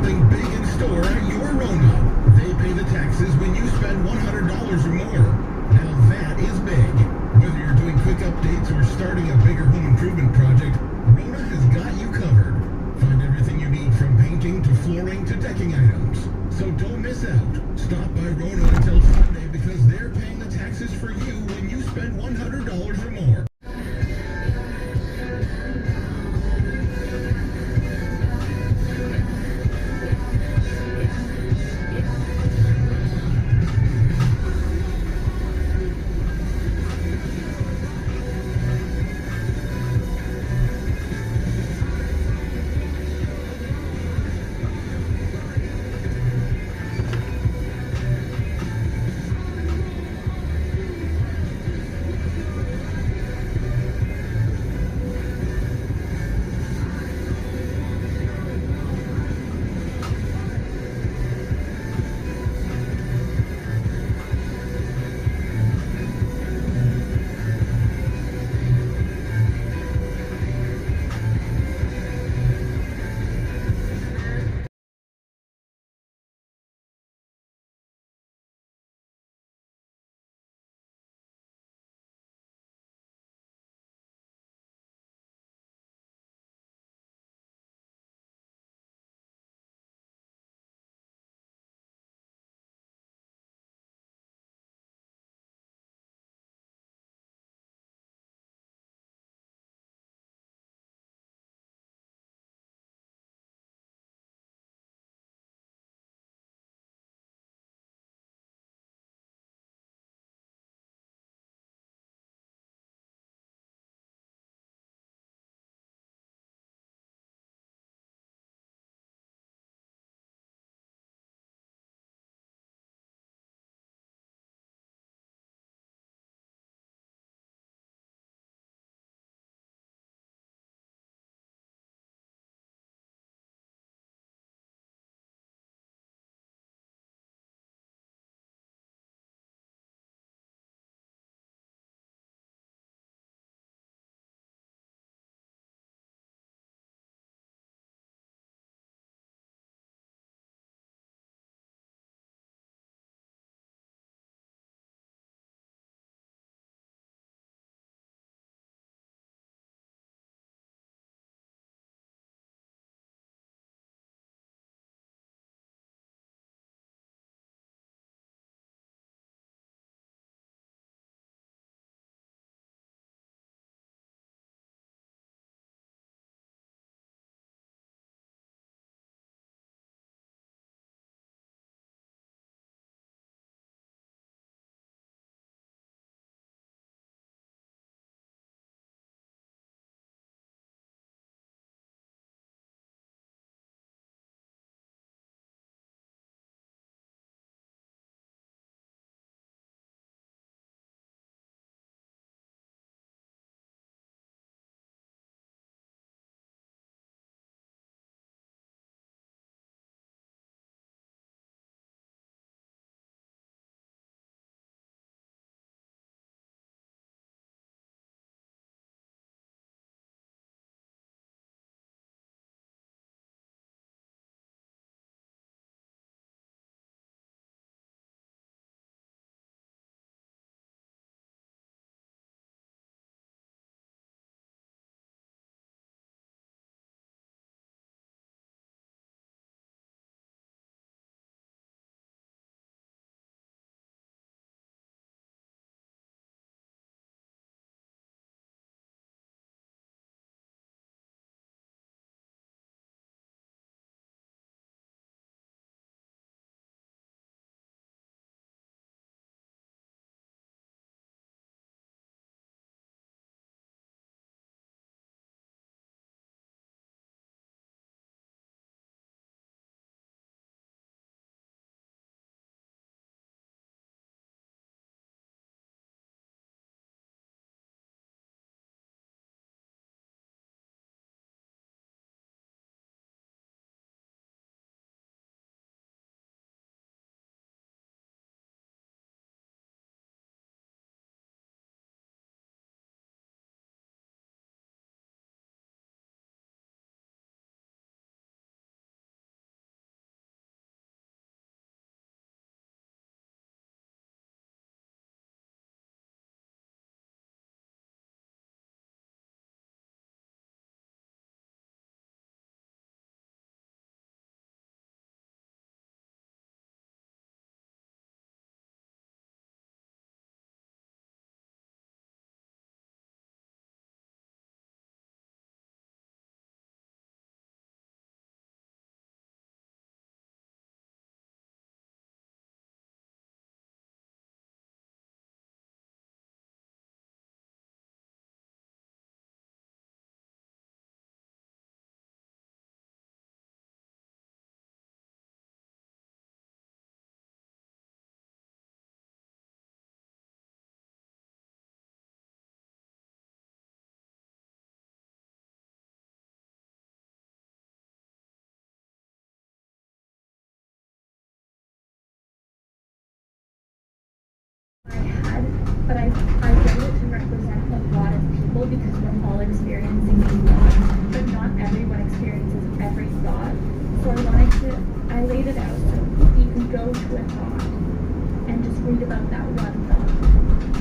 something big in store at your Rona. They pay the taxes when you spend $100 or more. Now that is big. Whether you're doing quick updates or starting a bigger home improvement project, Rona has got you covered. Find everything you need from painting to flooring to decking items. So don't miss out. Stop by Rona until Sunday because they're paying the taxes for you when you spend $100 or more. bad, but I wrote it to represent a lot of people because we're all experiencing these thoughts, but not everyone experiences every thought. So I laid it out so you can go to a thought and just read about that one thought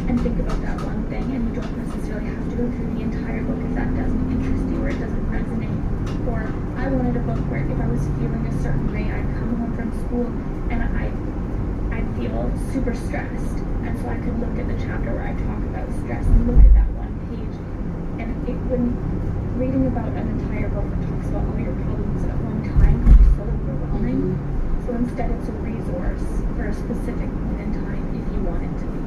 and think about that one thing, and you don't necessarily have to go through the entire book if that doesn't interest you or it doesn't resonate. Or I wanted a book where if I was feeling a certain way, I'd come home from school and I'd feel super stressed, and so I could look at the chapter where I talk about stress and look at that one page, and when reading about an entire book that talks about all your problems at one time can be so overwhelming. So instead it's a resource for a specific point in time if you want it to be.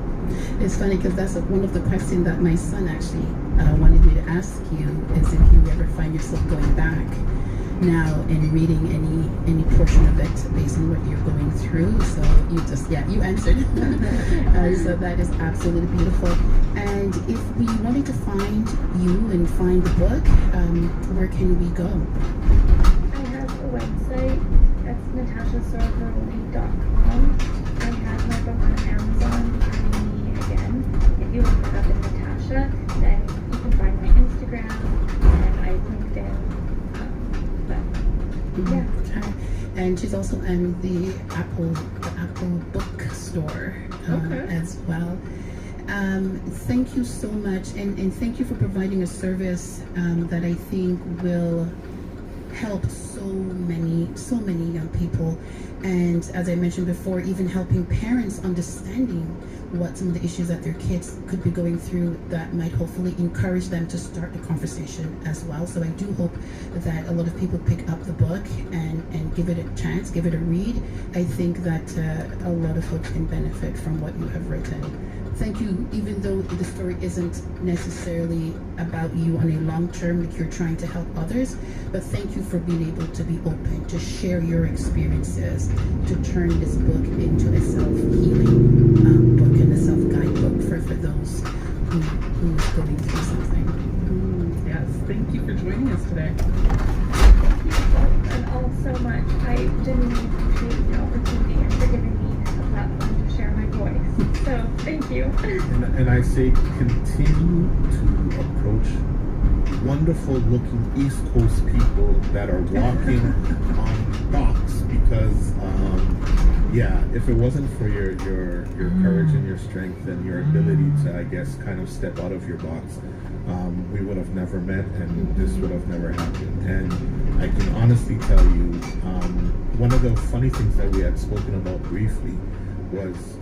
It's funny because that's one of the questions that my son actually wanted me to ask you, is if you ever find yourself going back now and reading any portion of it based on what you're going through. So you answered. So that is absolutely beautiful. And if we wanted to find you and find the book, where can we go? I have a website. That's natashasorokaroli.com. I have my book on Amazon, Finding Me Again. If you look it up in Natasha, then you can find my Instagram and I LinkedIn. Yeah. Okay. And she's also in the Apple bookstore as well. Thank you so much, and thank you for providing a service that I think will help so many young people, and as I mentioned before, even helping parents understanding what some of the issues that their kids could be going through that might hopefully encourage them to start the conversation as well. So I do hope that a lot of people pick up the book and give it a chance, give it a read. I think that a lot of folks can benefit from what you have written. Thank you, even though the story isn't necessarily about you on a long term, like you're trying to help others, but thank you for being able to be open, to share your experiences, to turn this book into a self-healing book and a self-guide book for those who is going through something. Yes, thank you for joining us today. Thank you both and all so much. I genuinely appreciate the opportunity and for giving me a platform to share my voice. So thank you. And I say continue to approach wonderful looking East Coast people that are walking on docks, because if it wasn't for your courage and your strength and your ability to, I guess, kind of step out of your box, we would have never met and this would have never happened. And I can honestly tell you, one of the funny things that we had spoken about briefly was,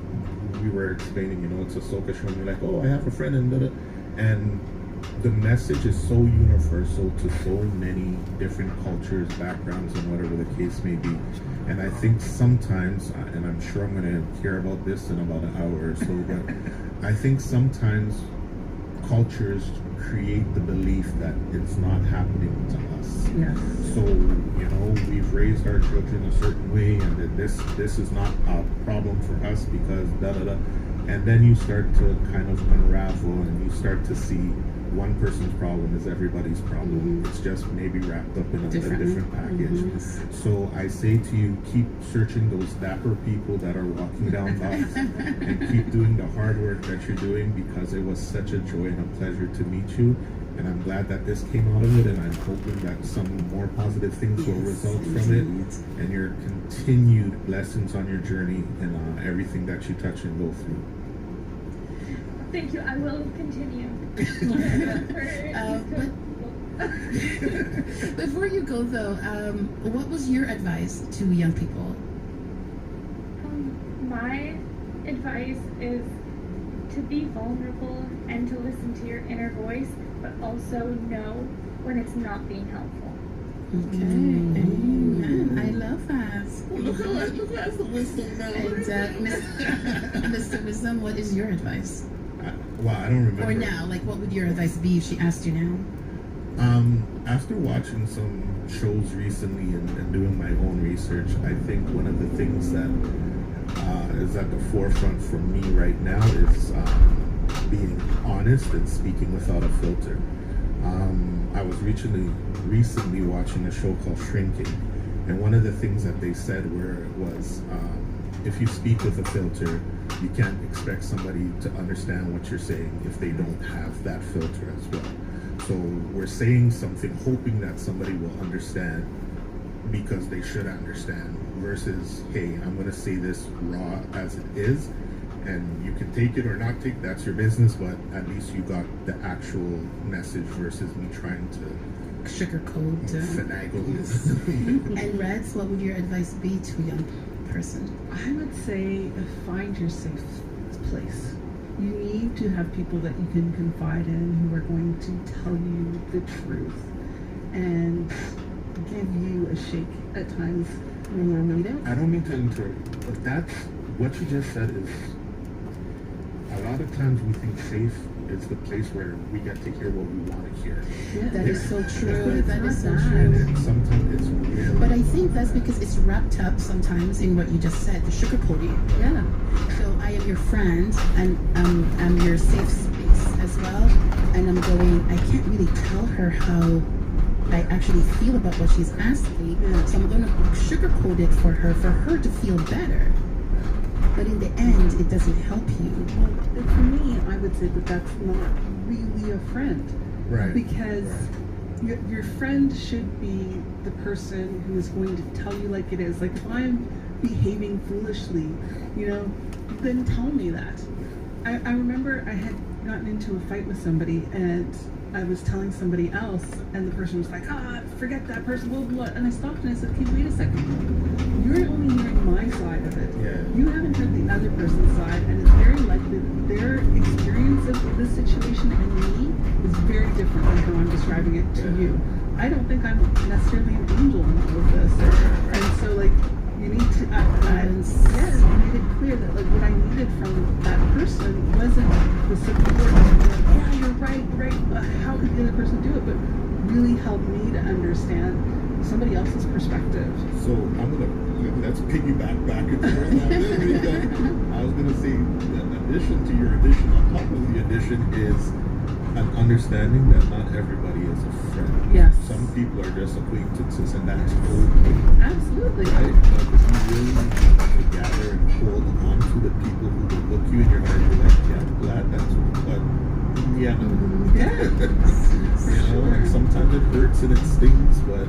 we were explaining, it's a soca show, and you're like, oh, I have a friend, and the message is so universal to so many different cultures, backgrounds, and whatever the case may be. And I think sometimes, and I'm sure I'm going to hear about this in about an hour or so, but I think sometimes cultures create the belief that it's not happening to us. Yes. So, we've raised our children a certain way, and that this is not a problem for us because da-da-da. And then you start to kind of unravel, and you start to see one person's problem is everybody's problem. It's just maybe wrapped up in a different package. So I say to you, keep searching those dapper people that are walking down docks and keep doing the hard work that you're doing, because it was such a joy and a pleasure to meet you. And I'm glad that this came out of it, and I'm hoping that some more positive things will result from it, and your continued blessings on your journey and everything that you touch and go through. Thank you. I will continue. Before you go though, what was your advice to young people? My advice is to be vulnerable and to listen to your inner voice, but also know when it's not being helpful. Okay. Amen. I love that. And Mr. Wisdom, what is your advice? Well, I don't remember. Or now, what would your advice be if she asked you now? After watching some shows recently and doing my own research, I think one of the things that is at the forefront for me right now is being honest and speaking without a filter. I was recently watching a show called Shrinking, and one of the things that they said was if you speak with a filter, you can't expect somebody to understand what you're saying if they don't have that filter as well. So we're saying something hoping that somebody will understand because they should understand, versus, hey, I'm going to say this raw as it is, and you can take it or not take, that's your business, but at least you got the actual message versus me trying to sugarcoat. finagle this. And Reds, what would your advice be to a young person? I would say find your safe place. You need to have people that you can confide in who are going to tell you the truth and give you a shake at times when you need it. I don't mean to interrupt, but that's what you just said is a lot of times we think safe is the place where we get to hear what we want to hear. Yeah, That is so true. That is so not true. And sometimes it's really... But I think that's because it's wrapped up sometimes in what you just said, the sugarcoating. Yeah. So I am your friend, and I'm your safe space as well. And I'm going, I can't really tell her how I actually feel about what she's asking. Yeah. So I'm going to sugarcoat it for her to feel better. But in the end, it doesn't help you. Well, for me, I would say that that's not really a friend. Right. Because your friend should be the person who is going to tell you like it is. Like if I'm behaving foolishly, then tell me that. I remember I had gotten into a fight with somebody and I was telling somebody else and the person was like, forget that person, blah, blah, blah. And I stopped and I said, okay, wait a second. You're only hearing my side of it. Yeah. You haven't heard the other person's side, and it's very likely that their experience of this situation and me is very different than how I'm describing it to you. I don't think I'm necessarily an angel in all of this. And so, like, you need to, I made it clear that, like, what I needed from that person wasn't the support of, like, yeah, you're right, how could the other person do it? But really help me to understand somebody else's perspective. So let's piggyback back into where that is. I was gonna say, in addition to your addition, on top of the addition is an understanding that not everybody is a friend. Yes. Some people are just acquaintances, and that's okay. Absolutely. Right? But you really need to gather and hold on to the people who will look you in your heart and be like, yeah, I'm glad that's what. Yeah, no. Yeah. And sometimes it hurts and it stings, but